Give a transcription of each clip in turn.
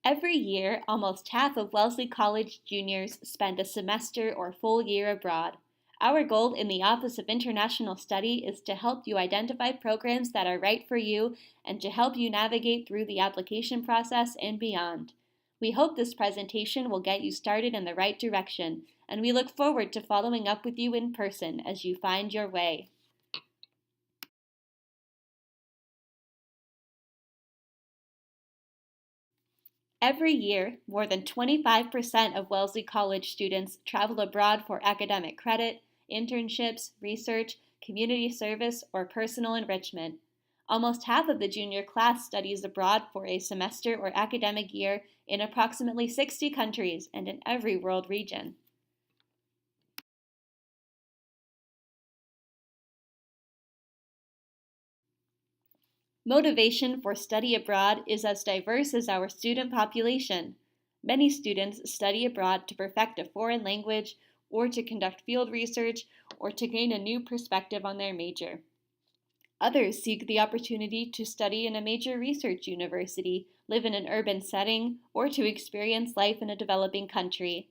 Every year, almost half of Wellesley College juniors spend a semester or full year abroad. Our goal in the Office of International Study is to help you identify programs that are right for you and to help you navigate through the application process and beyond. We hope this presentation will get you started in the right direction, and we look forward to following up with you in person as you find your way. Every year, more than 25% of Wellesley College students travel abroad for academic credit, internships, research, community service, or personal enrichment. Almost half of the junior class studies abroad for a semester or academic year in approximately 60 countries and in every world region. Motivation for study abroad is as diverse as our student population. Many students study abroad to perfect a foreign language, or to conduct field research, or to gain a new perspective on their major. Others seek the opportunity to study in a major research university, live in an urban setting, or to experience life in a developing country.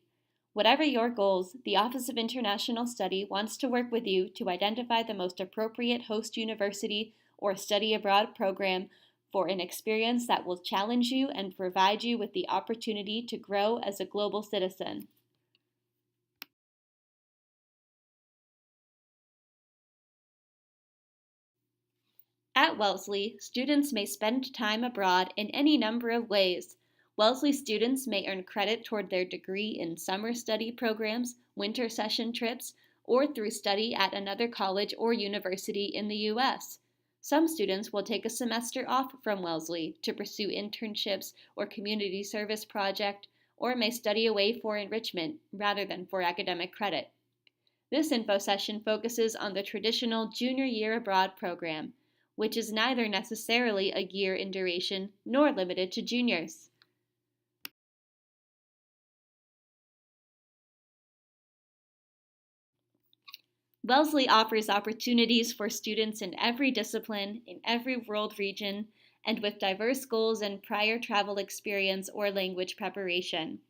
Whatever your goals, the Office of International Study wants to work with you to identify the most appropriate host university or study abroad program for an experience that will challenge you and provide you with the opportunity to grow as a global citizen. At Wellesley, students may spend time abroad in any number of ways. Wellesley students may earn credit toward their degree in summer study programs, winter session trips, or through study at another college or university in the U.S. Some students will take a semester off from Wellesley to pursue internships or community service project, or may study away for enrichment rather than for academic credit. This info session focuses on the traditional Junior Year Abroad program, which is neither necessarily a year in duration nor limited to juniors. Wellesley offers opportunities for students in every discipline, in every world region, and with diverse goals and prior travel experience or language preparation.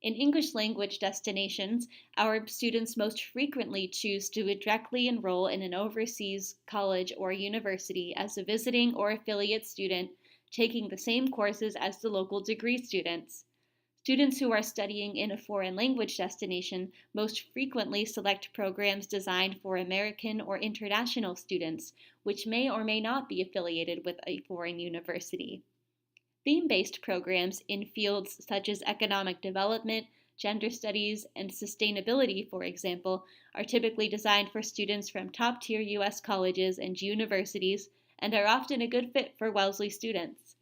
In English language destinations, our students most frequently choose to directly enroll in an overseas college or university as a visiting or affiliate student, taking the same courses as the local degree students. Students who are studying in a foreign language destination most frequently select programs designed for American or international students, which may or may not be affiliated with a foreign university. Theme-based programs in fields such as economic development, gender studies, and sustainability, for example, are typically designed for students from top-tier U.S. colleges and universities and are often a good fit for Wellesley students.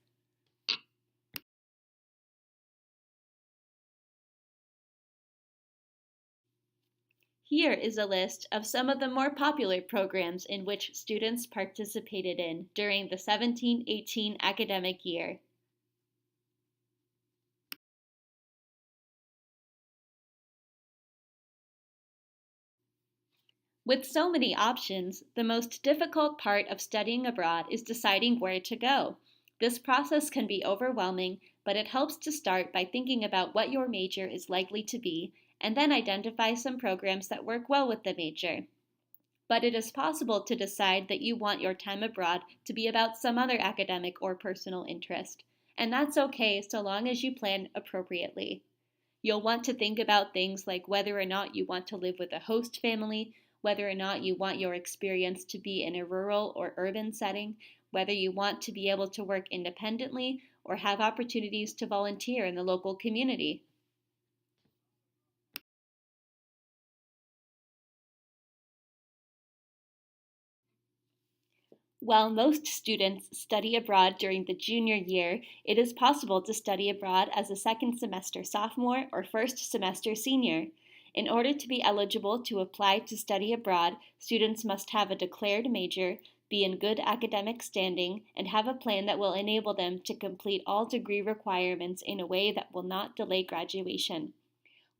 Here is a list of some of the more popular programs in which students participated in during the 17-18 academic year. With so many options, the most difficult part of studying abroad is deciding where to go. This process can be overwhelming, but it helps to start by thinking about what your major is likely to be and then identify some programs that work well with the major. But it is possible to decide that you want your time abroad to be about some other academic or personal interest, and that's okay so long as you plan appropriately. You'll want to think about things like whether or not you want to live with a host family, whether or not you want your experience to be in a rural or urban setting, whether you want to be able to work independently or have opportunities to volunteer in the local community. While most students study abroad during the junior year, it is possible to study abroad as a second semester sophomore or first semester senior. In order to be eligible to apply to study abroad, students must have a declared major, be in good academic standing, and have a plan that will enable them to complete all degree requirements in a way that will not delay graduation.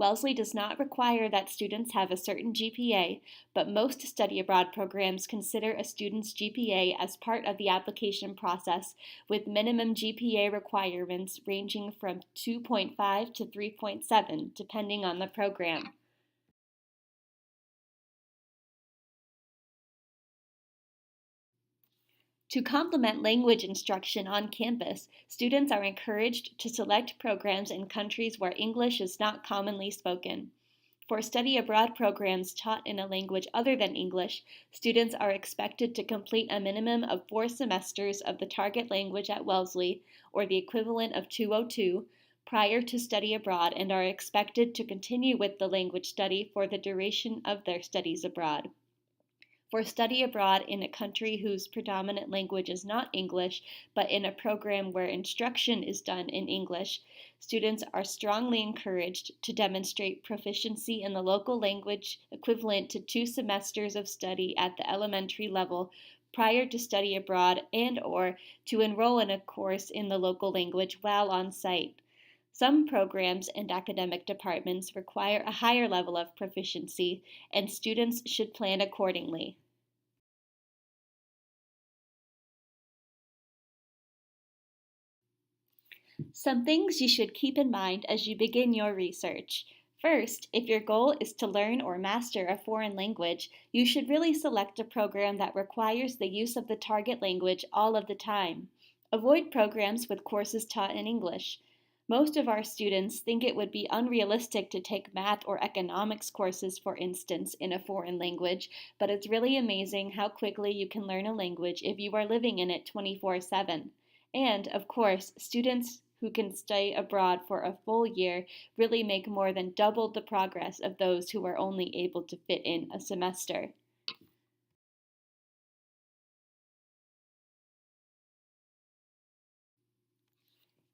Wellesley does not require that students have a certain GPA, but most study abroad programs consider a student's GPA as part of the application process, with minimum GPA requirements ranging from 2.5 to 3.7, depending on the program. To complement language instruction on campus, students are encouraged to select programs in countries where English is not commonly spoken. For study abroad programs taught in a language other than English, students are expected to complete a minimum of 4 semesters of the target language at Wellesley, or the equivalent of 202, prior to study abroad and are expected to continue with the language study for the duration of their studies abroad. For study abroad in a country whose predominant language is not English, but in a program where instruction is done in English, students are strongly encouraged to demonstrate proficiency in the local language equivalent to 2 semesters of study at the elementary level prior to study abroad and/or to enroll in a course in the local language while on site. Some programs and academic departments require a higher level of proficiency, and students should plan accordingly. Some things you should keep in mind as you begin your research. First, if your goal is to learn or master a foreign language, you should really select a program that requires the use of the target language all of the time. Avoid programs with courses taught in English. Most of our students think it would be unrealistic to take math or economics courses, for instance, in a foreign language, but it's really amazing how quickly you can learn a language if you are living in it 24/7. And, of course, students who can stay abroad for a full year really make more than double the progress of those who are only able to fit in a semester.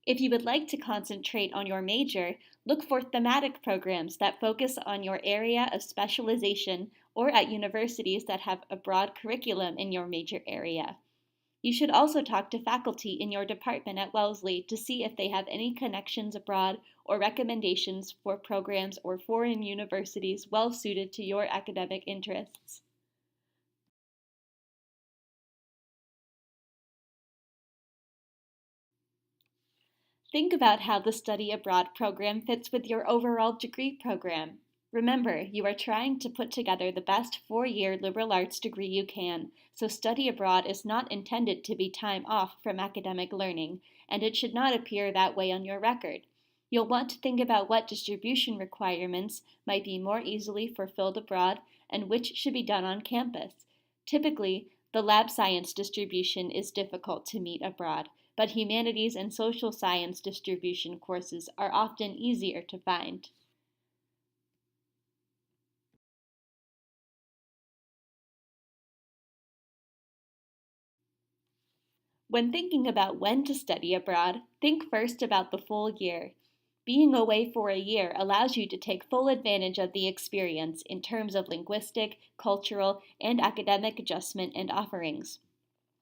If you would like to concentrate on your major, look for thematic programs that focus on your area of specialization or at universities that have a broad curriculum in your major area. You should also talk to faculty in your department at Wellesley to see if they have any connections abroad or recommendations for programs or foreign universities well suited to your academic interests. Think about how the study abroad program fits with your overall degree program. Remember, you are trying to put together the best 4-year liberal arts degree you can, so study abroad is not intended to be time off from academic learning, and it should not appear that way on your record. You'll want to think about what distribution requirements might be more easily fulfilled abroad and which should be done on campus. Typically, the lab science distribution is difficult to meet abroad, but humanities and social science distribution courses are often easier to find. When thinking about when to study abroad, think first about the full year. Being away for a year allows you to take full advantage of the experience in terms of linguistic, cultural, and academic adjustment and offerings.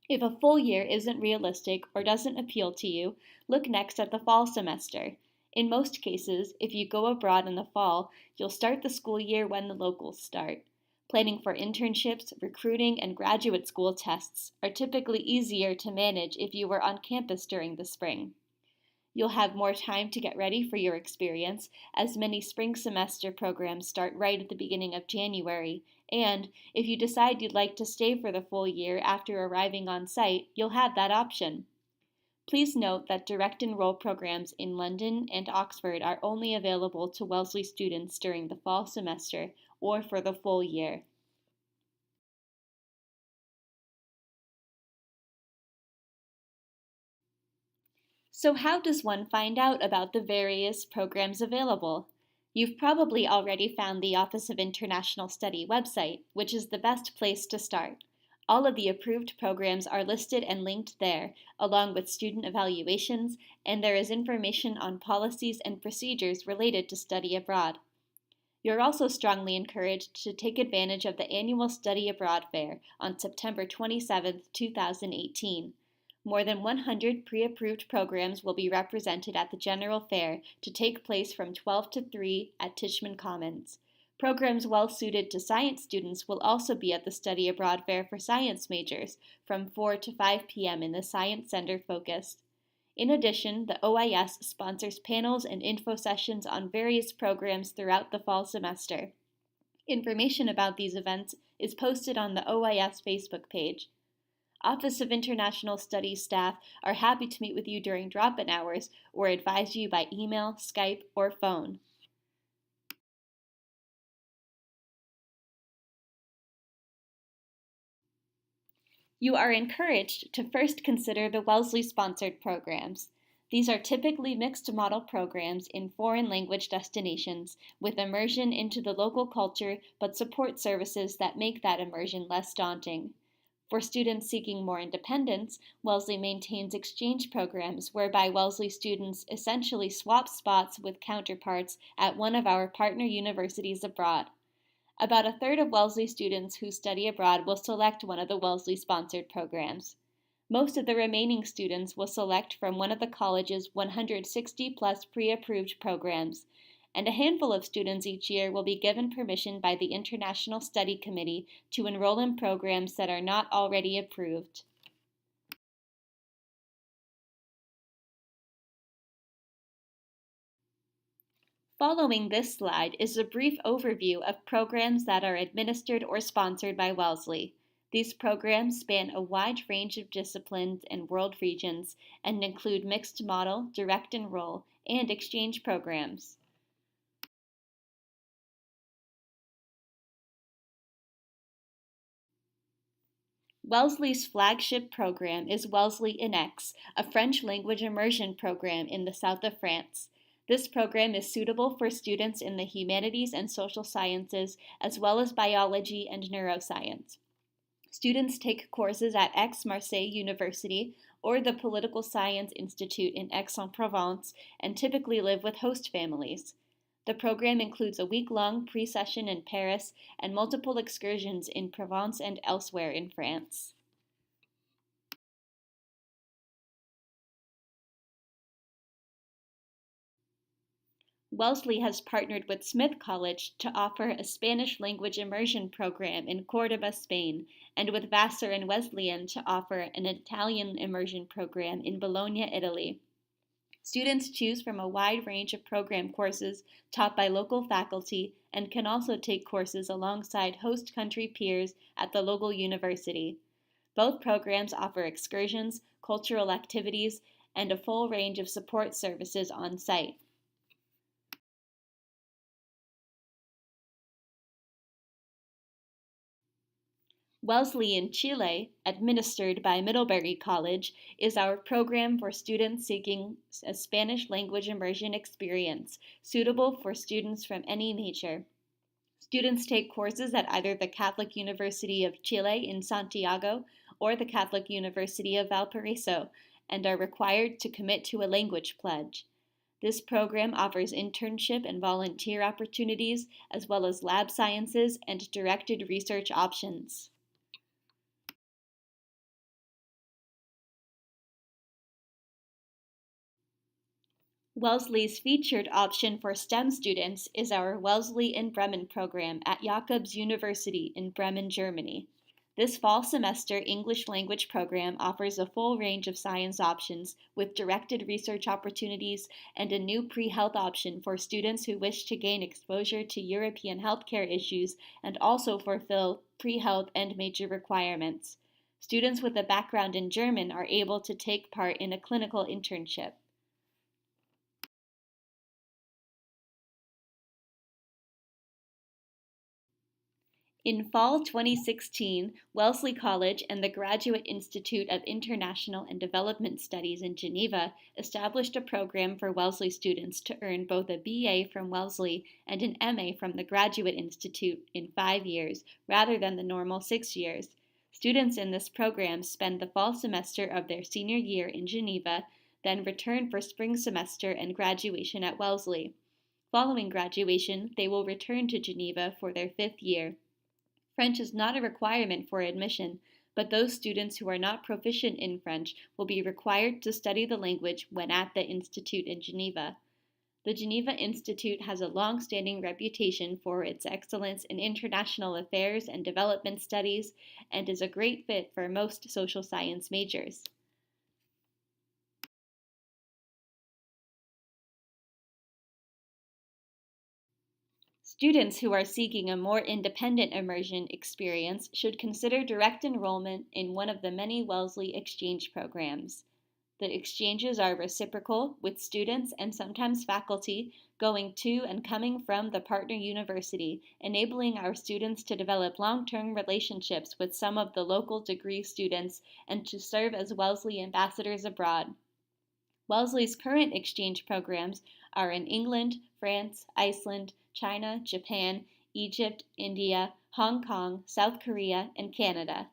If a full year isn't realistic or doesn't appeal to you, look next at the fall semester. In most cases, if you go abroad in the fall, you'll start the school year when the locals start. Planning for internships, recruiting, and graduate school tests are typically easier to manage if you were on campus during the spring. You'll have more time to get ready for your experience, as many spring semester programs start right at the beginning of January, and if you decide you'd like to stay for the full year after arriving on site, you'll have that option. Please note that direct enroll programs in London and Oxford are only available to Wellesley students during the fall semester or for the full year. So, how does one find out about the various programs available? You've probably already found the Office of International Study website, which is the best place to start. All of the approved programs are listed and linked there, along with student evaluations, and there is information on policies and procedures related to study abroad. You're also strongly encouraged to take advantage of the annual Study Abroad Fair on September 27, 2018. More than 100 pre-approved programs will be represented at the General Fair to take place from 12 to 3 at Tishman Commons. Programs well suited to science students will also be at the Study Abroad Fair for science majors from 4 to 5 p.m. in the Science Center focus. In addition, the OIS sponsors panels and info sessions on various programs throughout the fall semester. Information about these events is posted on the OIS Facebook page. Office of International Studies staff are happy to meet with you during drop-in hours or advise you by email, Skype, or phone. You are encouraged to first consider the Wellesley-sponsored programs. These are typically mixed model programs in foreign language destinations with immersion into the local culture but support services that make that immersion less daunting. For students seeking more independence, Wellesley maintains exchange programs whereby Wellesley students essentially swap spots with counterparts at one of our partner universities abroad. About a third of Wellesley students who study abroad will select one of the Wellesley-sponsored programs. Most of the remaining students will select from one of the college's 160-plus pre-approved programs, and a handful of students each year will be given permission by the International Study Committee to enroll in programs that are not already approved. Following this slide is a brief overview of programs that are administered or sponsored by Wellesley. These programs span a wide range of disciplines and world regions and include mixed model, direct enroll, and exchange programs. Wellesley's flagship program is Wellesley InX, a French language immersion program in the south of France. This program is suitable for students in the humanities and social sciences, as well as biology and neuroscience. Students take courses at Aix-Marseille University or the Political Science Institute in Aix-en-Provence and typically live with host families. The program includes a week-long pre-session in Paris and multiple excursions in Provence and elsewhere in France. Wellesley has partnered with Smith College to offer a Spanish language immersion program in Cordoba, Spain, and with Vassar and Wesleyan to offer an Italian immersion program in Bologna, Italy. Students choose from a wide range of program courses taught by local faculty and can also take courses alongside host country peers at the local university. Both programs offer excursions, cultural activities, and a full range of support services on site. Wellesley in Chile, administered by Middlebury College, is our program for students seeking a Spanish language immersion experience, suitable for students from any major. Students take courses at either the Catholic University of Chile in Santiago or the Catholic University of Valparaiso and are required to commit to a language pledge. This program offers internship and volunteer opportunities, as well as lab sciences and directed research options. Wellesley's featured option for STEM students is our Wellesley in Bremen program at Jacobs University in Bremen, Germany. This fall semester English language program offers a full range of science options with directed research opportunities and a new pre-health option for students who wish to gain exposure to European healthcare issues and also fulfill pre-health and major requirements. Students with a background in German are able to take part in a clinical internship. In fall 2016, Wellesley College and the Graduate Institute of International and Development Studies in Geneva established a program for Wellesley students to earn both a BA from Wellesley and an MA from the Graduate Institute in 5 years, rather than the normal 6 years. Students in this program spend the fall semester of their senior year in Geneva, then return for spring semester and graduation at Wellesley. Following graduation, they will return to Geneva for their 5th year. French is not a requirement for admission, but those students who are not proficient in French will be required to study the language when at the Institute in Geneva. The Geneva Institute has a long-standing reputation for its excellence in international affairs and development studies and is a great fit for most social science majors. Students who are seeking a more independent immersion experience should consider direct enrollment in one of the many Wellesley exchange programs. The exchanges are reciprocal, with students and sometimes faculty going to and coming from the partner university, enabling our students to develop long-term relationships with some of the local degree students and to serve as Wellesley ambassadors abroad. Wellesley's current exchange programs are in England, France, Iceland, China, Japan, Egypt, India, Hong Kong, South Korea, and Canada.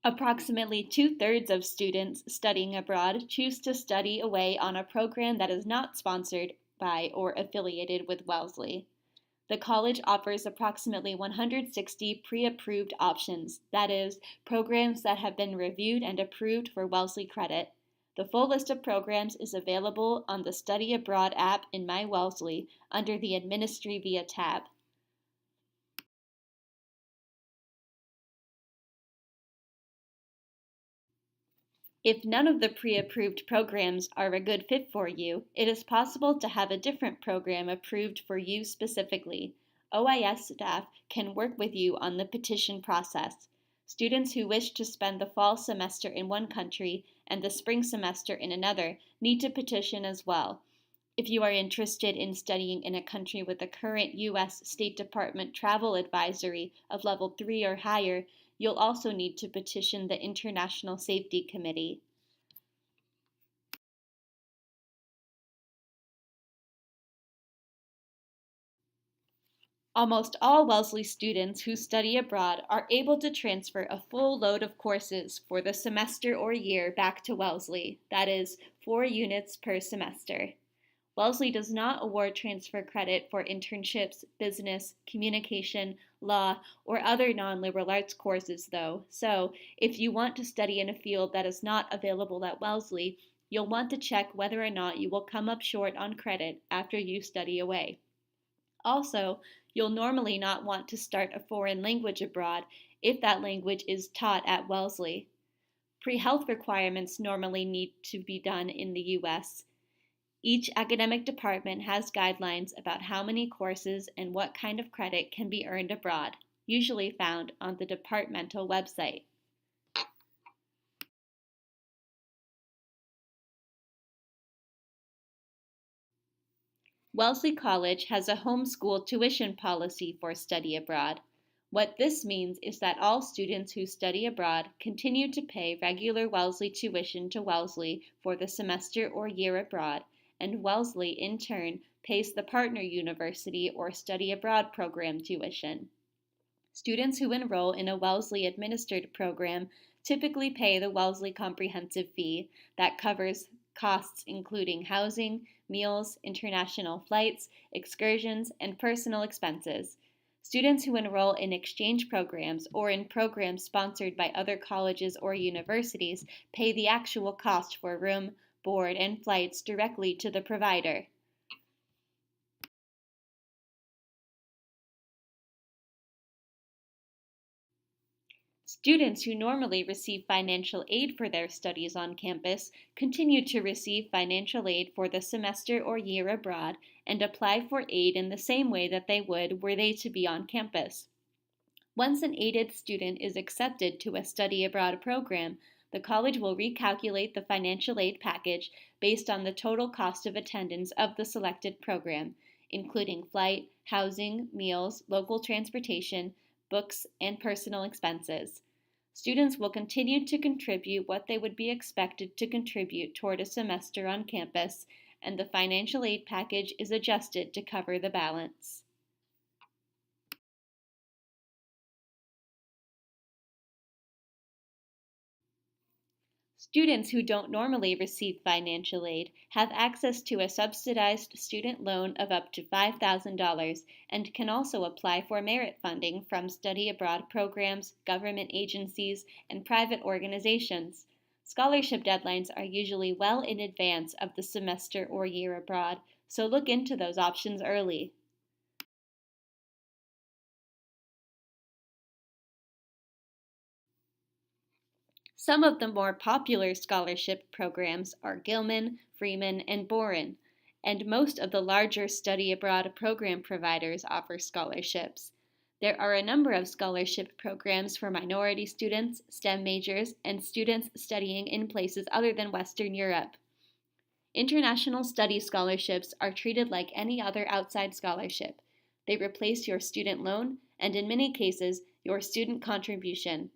Approximately two-thirds of students studying abroad choose to study away on a program that is not sponsored by or affiliated with Wellesley. The college offers approximately 160 pre-approved options, that is, programs that have been reviewed and approved for Wellesley credit. The full list of programs is available on the Study Abroad app in My Wellesley under the Administrivia tab. If none of the pre-approved programs are a good fit for you, it is possible to have a different program approved for you specifically. OIS staff can work with you on the petition process. Students who wish to spend the fall semester in one country and the spring semester in another need to petition as well. If you are interested in studying in a country with a current U.S. State Department travel advisory of level 3 or higher, you'll also need to petition the International Safety Committee. Almost all Wellesley students who study abroad are able to transfer a full load of courses for the semester or year back to Wellesley, that is, 4 units per semester. Wellesley does not award transfer credit for internships, business, communication, law, or other non-liberal arts courses, though, so if you want to study in a field that is not available at Wellesley, you'll want to check whether or not you will come up short on credit after you study away. Also, you'll normally not want to start a foreign language abroad if that language is taught at Wellesley. Pre-health requirements normally need to be done in the U.S. Each academic department has guidelines about how many courses and what kind of credit can be earned abroad, usually found on the departmental website. Wellesley College has a homeschool tuition policy for study abroad. What this means is that all students who study abroad continue to pay regular Wellesley tuition to Wellesley for the semester or year abroad, and Wellesley, in turn, pays the partner university or study abroad program tuition. Students who enroll in a Wellesley-administered program typically pay the Wellesley Comprehensive Fee that covers costs including housing, meals, international flights, excursions, and personal expenses. Students who enroll in exchange programs or in programs sponsored by other colleges or universities pay the actual cost for room, board, and flights directly to the provider. Students who normally receive financial aid for their studies on campus continue to receive financial aid for the semester or year abroad and apply for aid in the same way that they would were they to be on campus. Once an aided student is accepted to a study abroad program, the college will recalculate the financial aid package based on the total cost of attendance of the selected program, including flight, housing, meals, local transportation, books, and personal expenses. Students will continue to contribute what they would be expected to contribute toward a semester on campus, and the financial aid package is adjusted to cover the balance. Students who don't normally receive financial aid have access to a subsidized student loan of up to $5,000 and can also apply for merit funding from study abroad programs, government agencies, and private organizations. Scholarship deadlines are usually well in advance of the semester or year abroad, so look into those options early. Some of the more popular scholarship programs are Gilman, Freeman, and Boren, and most of the larger study abroad program providers offer scholarships. There are a number of scholarship programs for minority students, STEM majors, and students studying in places other than Western Europe. International study scholarships are treated like any other outside scholarship. They replace your student loan and, in many cases, your student contribution.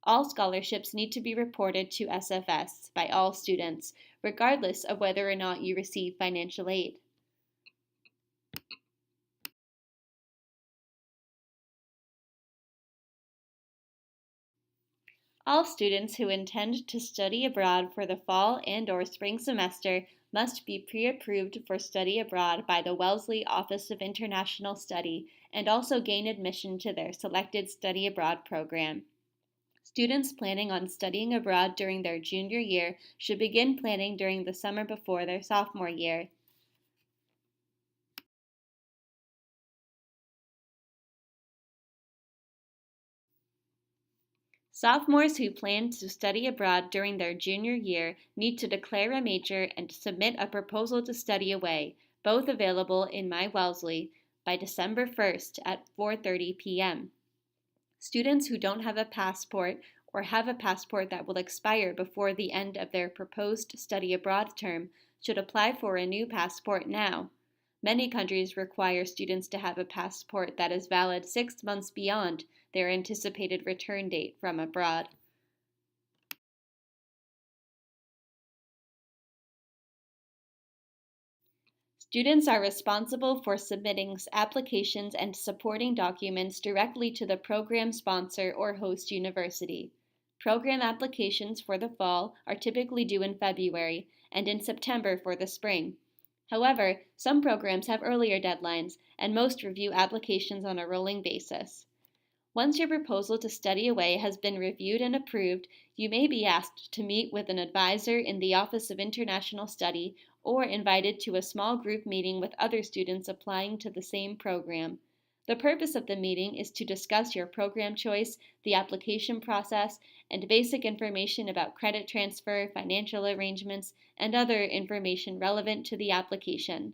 All scholarships need to be reported to SFS by all students, regardless of whether or not you receive financial aid. All students who intend to study abroad for the fall and/or spring semester must be pre-approved for study abroad by the Wellesley Office of International Study and also gain admission to their selected study abroad program. Students planning on studying abroad during their junior year should begin planning during the summer before their sophomore year. Sophomores who plan to study abroad during their junior year need to declare a major and submit a proposal to study away, both available in My Wellesley, by December 1st at 4:30 p.m. Students who don't have a passport or have a passport that will expire before the end of their proposed study abroad term should apply for a new passport now. Many countries require students to have a passport that is valid 6 months beyond their anticipated return date from abroad. Students are responsible for submitting applications and supporting documents directly to the program sponsor or host university. Program applications for the fall are typically due in February and in September for the spring. However, some programs have earlier deadlines, and most review applications on a rolling basis. Once your proposal to study away has been reviewed and approved, you may be asked to meet with an advisor in the Office of International Study or invited to a small group meeting with other students applying to the same program. The purpose of the meeting is to discuss your program choice, the application process, and basic information about credit transfer, financial arrangements, and other information relevant to the application.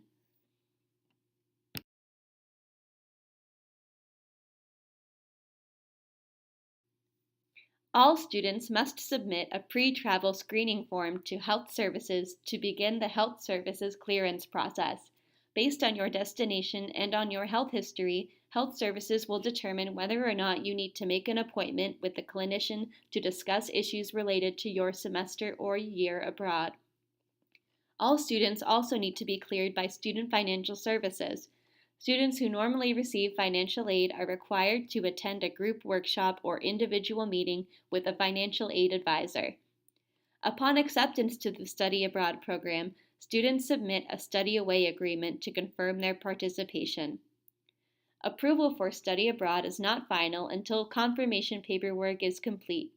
All students must submit a pre-travel screening form to Health Services to begin the Health Services clearance process. Based on your destination and on your health history, Health Services will determine whether or not you need to make an appointment with the clinician to discuss issues related to your semester or year abroad. All students also need to be cleared by Student Financial Services. Students who normally receive financial aid are required to attend a group workshop or individual meeting with a financial aid advisor. Upon acceptance to the study abroad program, students submit a study away agreement to confirm their participation. Approval for study abroad is not final until confirmation paperwork is complete.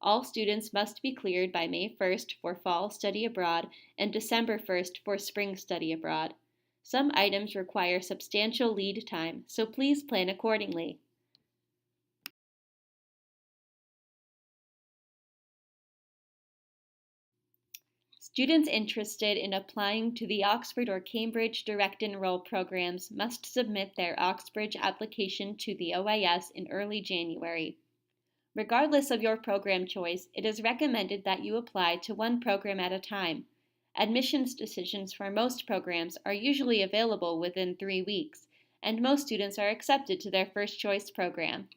All students must be cleared by May 1st for fall study abroad and December 1st for spring study abroad. Some items require substantial lead time, so please plan accordingly. Students interested in applying to the Oxford or Cambridge Direct Enroll programs must submit their Oxbridge application to the OIS in early January. Regardless of your program choice, it is recommended that you apply to one program at a time. Admissions decisions for most programs are usually available within 3 weeks, and most students are accepted to their first choice program.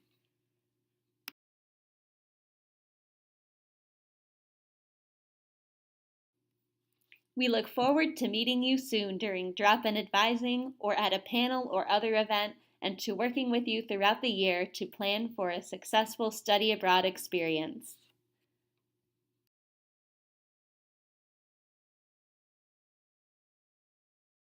We look forward to meeting you soon during drop-in advising or at a panel or other event, and to working with you throughout the year to plan for a successful study abroad experience.